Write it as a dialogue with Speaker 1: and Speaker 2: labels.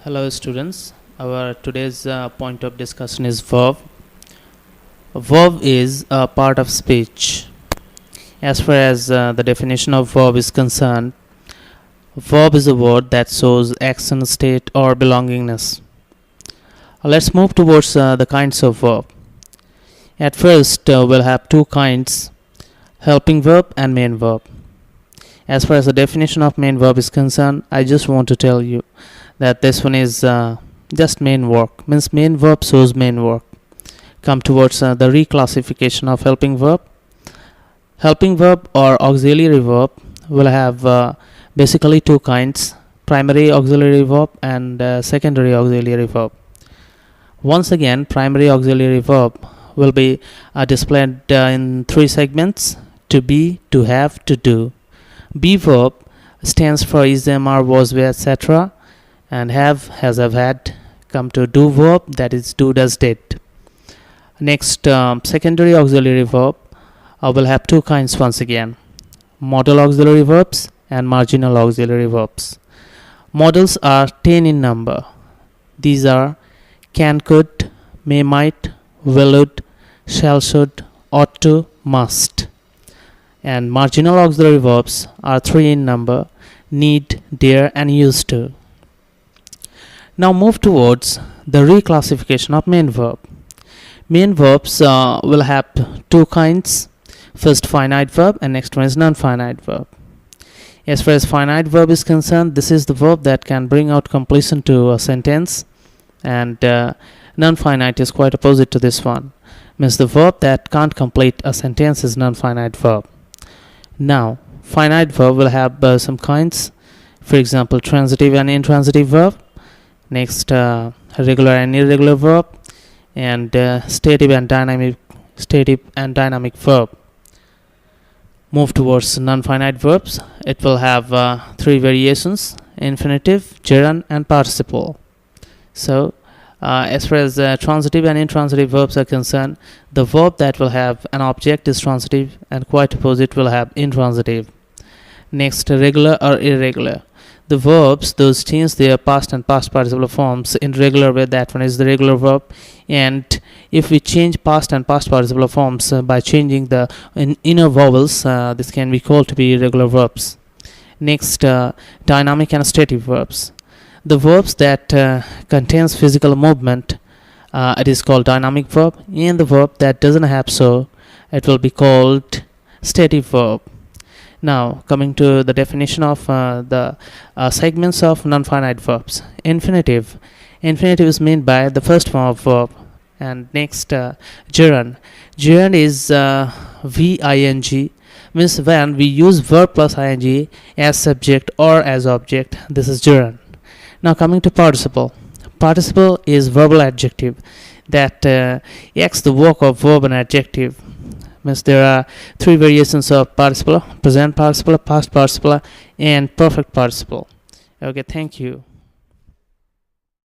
Speaker 1: Hello students, our today's point of discussion is verb. A verb is a part of speech. As far as the definition of verb is concerned, verb is a word that shows action, state or belongingness. Let's move towards the kinds of verb. At first we'll have two kinds, helping verb and main verb. As far as the definition of main verb is concerned, I just want to tell you that this one is just main work, means main verb shows main work. Come towards the reclassification of helping verb. Helping verb or auxiliary verb will have basically two kinds, primary auxiliary verb and secondary auxiliary verb. Once again, primary auxiliary verb will be displayed in three segments: to be, to have, to do. Be verb stands for is, am, are, was, were, etc. and have, has, have, had. Come to do verb, that is do, does, did. Next, secondary auxiliary verb will have two kinds once again: modal auxiliary verbs and marginal auxiliary verbs. Modals are 10 in number. These are can, could, may, might, will, would, shall, should, ought to, must. And marginal auxiliary verbs are 3 in number: need, dare and used to. Now move towards the reclassification of main verb. Main verbs will have two kinds. First, finite verb, and next one is non-finite verb. As far as finite verb is concerned, this is the verb that can bring out completion to a sentence, and non-finite is quite opposite to this one. Means the verb that can't complete a sentence is non-finite verb. Now, finite verb will have some kinds. For example, transitive and intransitive verb. Next, regular and irregular verb, and stative and dynamic verb. Move towards non-finite verbs. It will have three variations: infinitive, gerund and participle. So as far as transitive and intransitive verbs are concerned, the verb that will have an object is transitive and quite opposite will have intransitive. Next, regular or irregular. The verbs, those change their past and past participle forms in regular way, that one is the regular verb. And if we change past and past participle forms by changing the inner vowels, this can be called to be irregular verbs. Next, dynamic and static verbs. The verbs that contains physical movement, it is called dynamic verb, and the verb that doesn't have so, it will be called static verb. Now coming to the definition of the segments of non-finite verbs. Infinitive is meant by the first form of verb. And next, gerund is VING, means when we use verb plus ing as subject or as object, this is gerund. Now coming to participle is verbal adjective that acts the work of verb and adjective. Means there are three variations of participle: present participle, past participle and perfect participle. Okay, thank you.